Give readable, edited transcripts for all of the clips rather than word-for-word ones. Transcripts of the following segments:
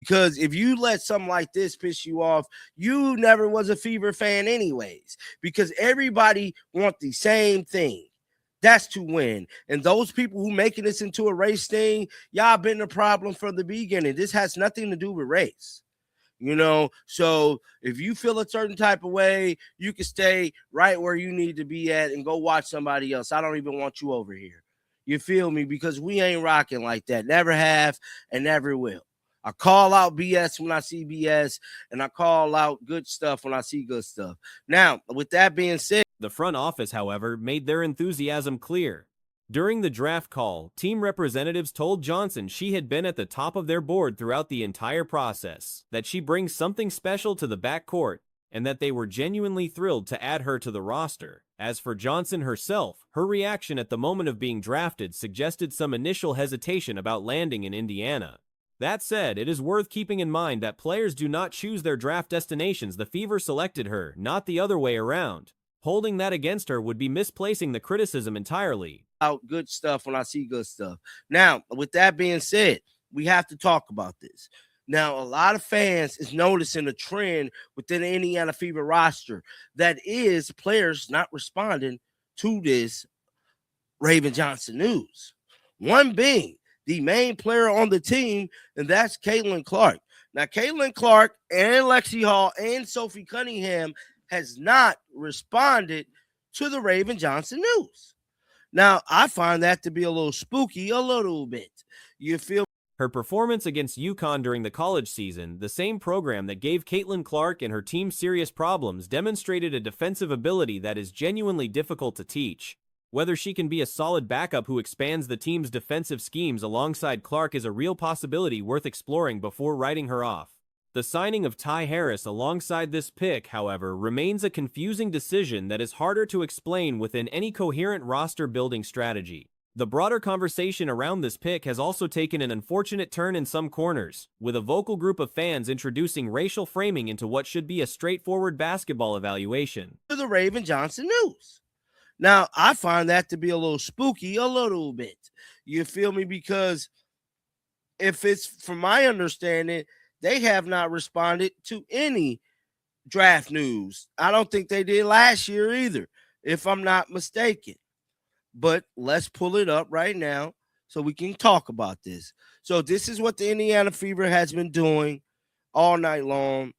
Because if you let something like this piss you off, you never was a Fever fan anyways. Because everybody want the same thing. That's to win. And those people who making this into a race thing, y'all been the problem from the beginning. This has nothing to do with race. So if you feel a certain type of way, you can stay right where you need to be at and go watch somebody else. I don't even want you over here. You feel me? Because we ain't rocking like that. Never have and never will. I call out BS when I see BS, and I call out good stuff when I see good stuff. Now, with that being said, The front office, however, made their enthusiasm clear. During the draft call, team representatives told Johnson she had been at the top of their board throughout the entire process, that she brings something special to the backcourt, and that they were genuinely thrilled to add her to the roster. As for Johnson herself, her reaction at the moment of being drafted suggested some initial hesitation about landing in Indiana. That said, it is worth keeping in mind that players do not choose their draft destinations. The Fever selected her, not the other way around. Holding that against her would be misplacing the criticism entirely. Out good stuff when I see good stuff. Now, with that being said, we have to talk about this. Now, a lot of fans is noticing a trend within the Indiana Fever roster that is players not responding to this Raven Johnson news. One being the main player on the team, and that's Caitlin Clark. Now, Caitlin Clark and Lexi Hall and Sophie Cunningham has not responded to the Raven Johnson news. Now, I find that to be a little spooky, a little bit. You feel Her performance against UConn during the college season, the same program that gave Caitlin Clark and her team serious problems, demonstrated a defensive ability that is genuinely difficult to teach. Whether she can be a solid backup who expands the team's defensive schemes alongside Clark is a real possibility worth exploring before writing her off. The signing of Ty Harris alongside this pick, however, remains a confusing decision that is harder to explain within any coherent roster-building strategy. The broader conversation around this pick has also taken an unfortunate turn in some corners, with a vocal group of fans introducing racial framing into what should be a straightforward basketball evaluation. to the Raven Johnson news. Now, I find that to be a little spooky, a little bit. You feel me? Because if it's from my understanding, they have not responded to any draft news. I don't think they did last year either, if I'm not mistaken. But let's pull it up right now so we can talk about this. So this is what the Indiana Fever has been doing all night long,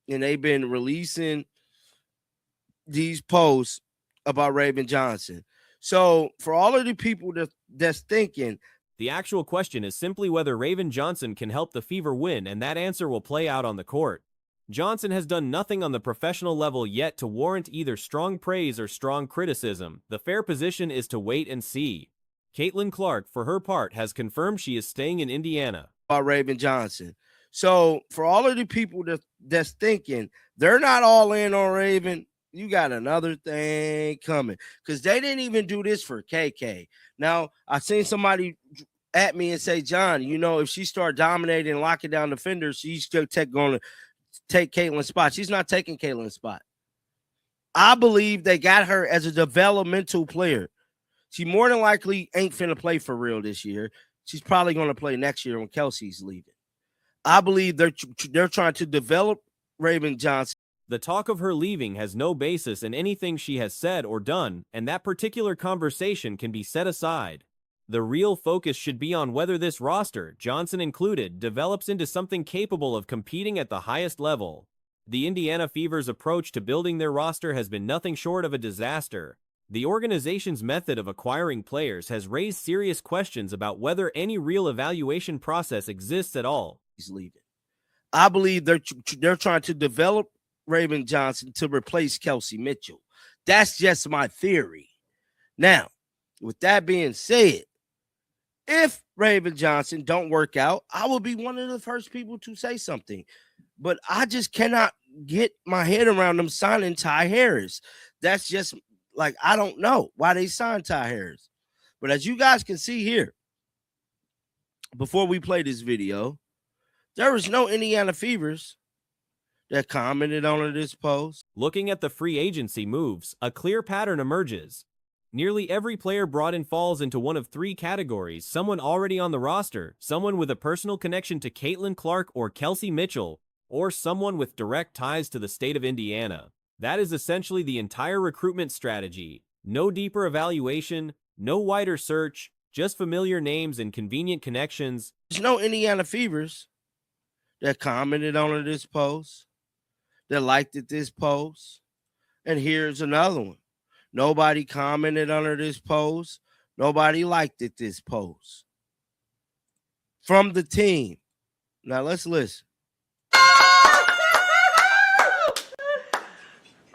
and they've been releasing these posts about Raven Johnson. So for all of the people that's thinking, The actual question is simply whether Raven Johnson can help the Fever win, and that answer will play out on the court. Johnson has done nothing on the professional level yet to warrant either strong praise or strong criticism. The fair position is to wait and see. Caitlin Clark, for her part, has confirmed she is staying in Indiana. about Raven Johnson. So for all of the people that's thinking they're not all in on Raven, you got another thing coming, because they didn't even do this for KK. Now, I seen somebody at me and say, John, if she start dominating and locking down defenders, she's going to take Caitlin's spot. She's not taking Caitlin's spot. I believe they got her as a developmental player. She more than likely ain't finna play for real this year. She's probably going to play next year when Kelsey's leaving. I believe they're trying to develop Raven Johnson. The talk of her leaving has no basis in anything she has said or done, and that particular conversation can be set aside. The real focus should be on whether this roster, Johnson included, develops into something capable of competing at the highest level. The Indiana Fever's approach to building their roster has been nothing short of a disaster. The organization's method of acquiring players has raised serious questions about whether any real evaluation process exists at all. He's leaving. I believe they're trying to develop Raven Johnson to replace Kelsey Mitchell. That's just my theory. Now, with that being said, if Raven Johnson don't work out, I will be one of the first people to say something. But I just cannot get my head around them signing Ty Harris. That's just like, I don't know why they signed Ty Harris. But as you guys can see here, before we play this video, there was no Indiana Fevers that commented on this post. Looking at the free agency moves, a clear pattern emerges. Nearly every player brought in falls into one of three categories: someone already on the roster, someone with a personal connection to Caitlin Clark or Kelsey Mitchell, or someone with direct ties to the state of Indiana. That is essentially the entire recruitment strategy. No deeper evaluation, no wider search, just familiar names and convenient connections. There's no Indiana Fevers that commented on this post, that liked this post. And here's another one. Nobody commented under this post. Nobody liked this post. From the team. Now let's listen.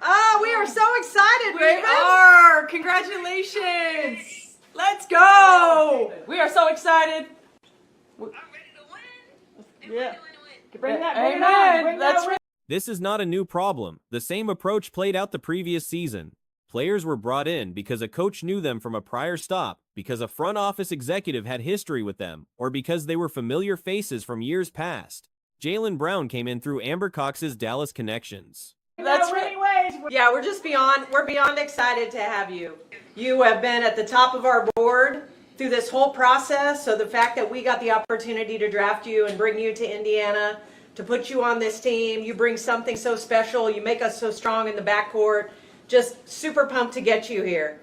Oh, we are so excited, We Raven. are! Congratulations! Let's go! We are so excited. I'm ready to win. Yeah. Bring that, Amen. bring it on. Bring That's that right. This is not a new problem. The same approach played out the previous season. Players were brought in because a coach knew them from a prior stop, because a front office executive had history with them, or because they were familiar faces from years past. Jaylen Brown came in through Amber Cox's Dallas connections. That's right. Yeah, we're beyond excited to have you. You have been at the top of our board through this whole process. So the fact that we got the opportunity to draft you and bring you to Indiana, to put you on this team, you bring something so special. You make us so strong in the backcourt. Just super pumped to get you here.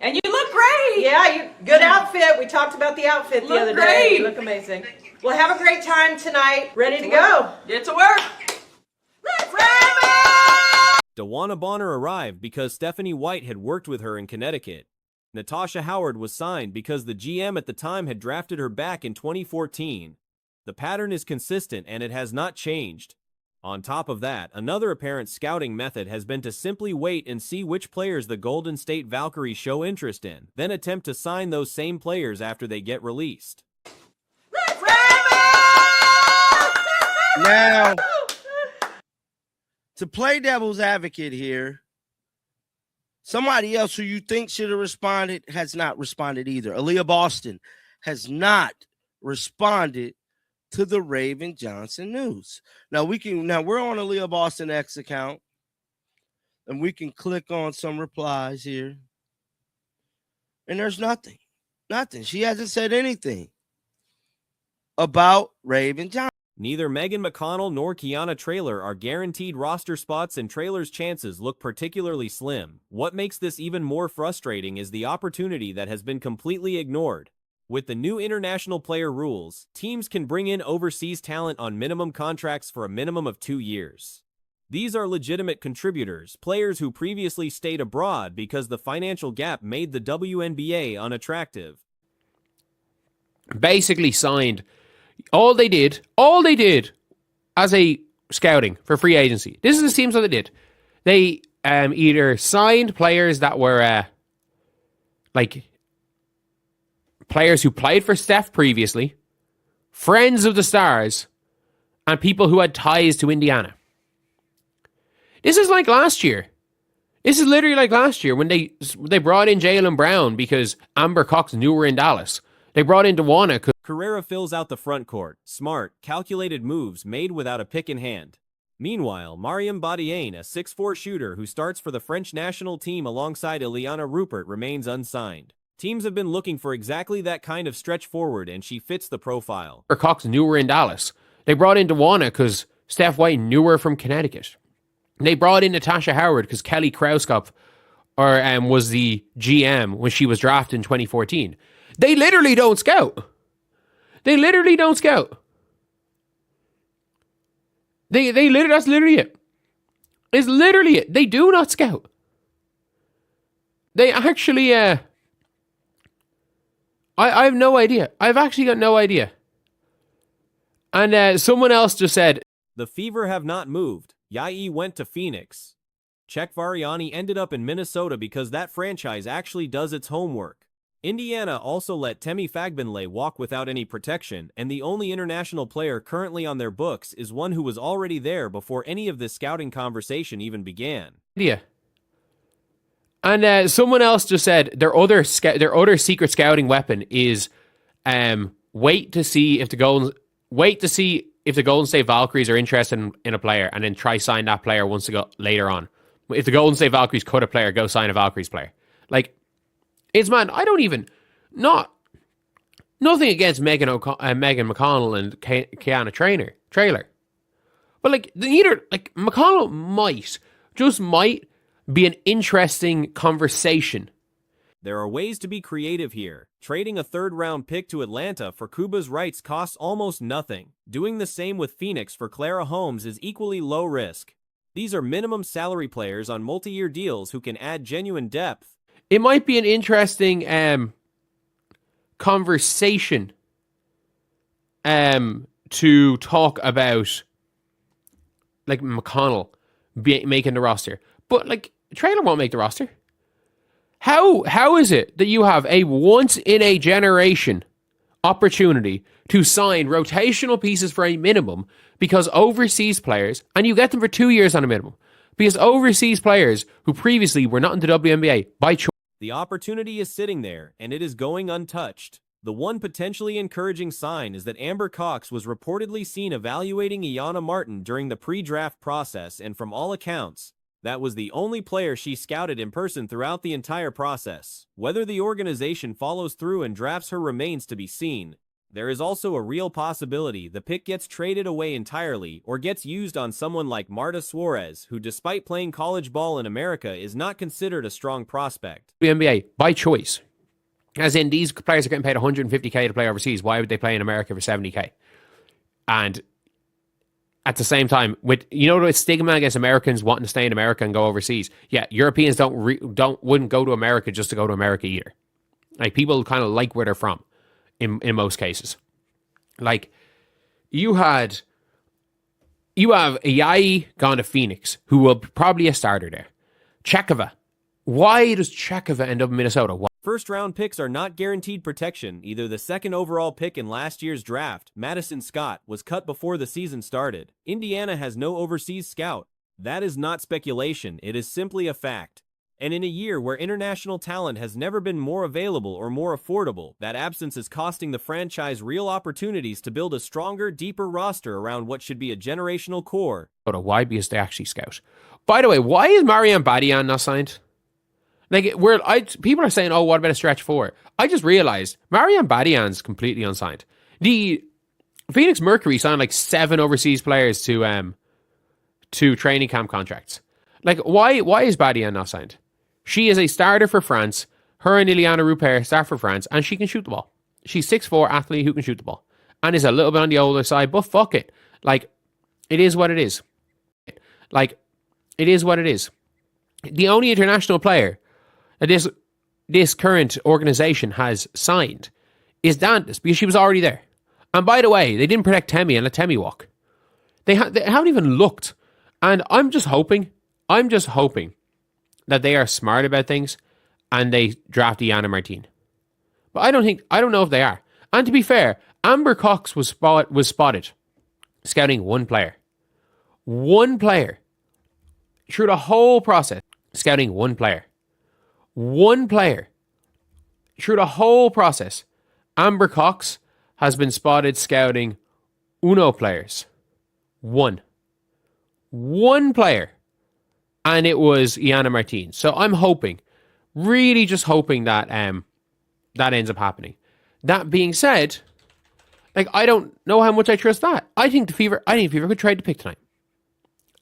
And you look great! Yeah, good outfit. We talked about the outfit the Look other day. great. You look amazing. Well, have a great time tonight. Ready to go. Get to work! DeWanna Bonner arrived because Stephanie White had worked with her in Connecticut. Natasha Howard was signed because the GM at the time had drafted her back in 2014. The pattern is consistent and it has not changed. On top of that, another apparent scouting method has been to simply wait and see which players the Golden State Valkyries show interest in, then attempt to sign those same players after they get released. Now, to play devil's advocate here, somebody else who you think should have responded has not responded either. Aaliyah Boston has not responded to the Raven Johnson news. Now we're on Aaliyah Boston X account, and we can click on some replies here. And there's nothing. She hasn't said anything about Raven Johnson. Neither Megan McConnell nor Kiana Traylor are guaranteed roster spots, and Traylor's chances look particularly slim. What makes this even more frustrating is the opportunity that has been completely ignored. With the new international player rules, teams can bring in overseas talent on minimum contracts for a minimum of 2 years. These are legitimate contributors, players who previously stayed abroad because the financial gap made the WNBA unattractive. Basically signed. All they did as a scouting for free agency. This is the teams that they did. They either signed players that were like players who played for Steph previously, friends of the stars, and people who had ties to Indiana. This is like last year. This is literally like last year when they brought in Jaylen Brown because Amber Cox knew we're in Dallas. They brought in DeWanna. Carrera fills out the front court. Smart, calculated moves made without a pick in hand. Meanwhile, Mariam Badiane, a 6'4" shooter who starts for the French national team alongside Ileana Rupert, remains unsigned. Teams have been looking for exactly that kind of stretch forward, and she fits the profile. Cox knew we're in Dallas. They brought in DeWanna because Steph White knew her from Connecticut. They brought in Natasha Howard because Kelly Krauskopf was the GM when she was drafted in 2014. They literally don't scout. That's literally it. It's literally it. They do not scout. They actually, I have no idea. I've actually got no idea. And someone else just said, The Fever have not moved. Yai went to Phoenix. Czech Variani ended up in Minnesota because that franchise actually does its homework. Indiana also let Temi Fagbenle walk without any protection, and the only international player currently on their books is one who was already there before any of this scouting conversation even began. Yeah. And someone else just said their other secret scouting weapon is wait to see if the Golden State Valkyries are interested in a player, and then try sign that player once to go later on. If the Golden State Valkyries cut a player, go sign a Valkyries player. Like, It's man, I don't even nothing against Megan McConnell and Kiana Trailer, but like neither like McConnell might be an interesting conversation. There are ways to be creative here. Trading a third-round pick to Atlanta for Kuba's rights costs almost nothing. Doing the same with Phoenix for Clara Holmes is equally low risk. These are minimum salary players on multi-year deals who can add genuine depth. It might be an interesting conversation to talk about like McConnell making the roster. But like Trailer won't make the roster. How is it that you have a once in a generation opportunity to sign rotational pieces for a minimum because overseas players, and you get them for 2 years on a minimum, because overseas players who previously were not in the WNBA by choice. The opportunity is sitting there, and it is going untouched. The one potentially encouraging sign is that Amber Cox was reportedly seen evaluating Iyanna Martin during the pre-draft process, and from all accounts, that was the only player she scouted in person throughout the entire process. Whether the organization follows through and drafts her remains to be seen. There is also a real possibility the pick gets traded away entirely or gets used on someone like Marta Suarez, who despite playing college ball in America is not considered a strong prospect. WNBA by choice. As in, these players are getting paid $150K to play overseas. Why would they play in America for $70K? And at the same time, with the stigma against Americans wanting to stay in America and go overseas. Yeah, Europeans wouldn't go to America just to go to America either. Like, people kind of like where they're from in most cases. Like, you have Ayayi gone to Phoenix, who will probably a starter there. Chekova. Why does Chekova end up in Minnesota? Why? First-round picks are not guaranteed protection. Either the second overall pick in last year's draft, Madison Scott, was cut before the season started. Indiana has no overseas scout. That is not speculation. It is simply a fact. And in a year where international talent has never been more available or more affordable, that absence is costing the franchise real opportunities to build a stronger, deeper roster around what should be a generational core. Why? Because they actually scout. By the way, why is Marianne Badian not signed? Like, people are saying, oh, what about a stretch four? I just realized Marianne Badian's completely unsigned. The Phoenix Mercury signed like 7 overseas players to training camp contracts. Like, why is Badian not signed? She is a starter for France. Her and Iliana Rupert start for France, and she can shoot the ball. She's 6'4" athlete who can shoot the ball. And is a little bit on the older side, but fuck it. Like, it is what it is. Like, it is what it is. The only international player that this current organization has signed is Dantas, because she was already there. And by the way, they didn't protect Temi and let Temi walk. They haven't even looked. And I'm just hoping that they are smart about things and they draft Iyanna Martin. But I don't know if they are. And to be fair, Amber Cox was spotted scouting one player. One player. Through the whole process, scouting one player. One player. Through the whole process, Amber Cox has been spotted scouting uno players. One player. And it was Iyanna Martin. So I'm hoping, really just hoping that that ends up happening. That being said, like, I don't know how much I trust that. I think Fever could trade the pick tonight.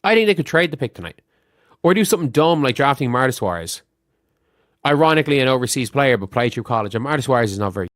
I think they could trade the pick tonight. Or do something dumb like drafting Marta Suarez. Ironically, an overseas player, but played through college. And Marta Suarez is not very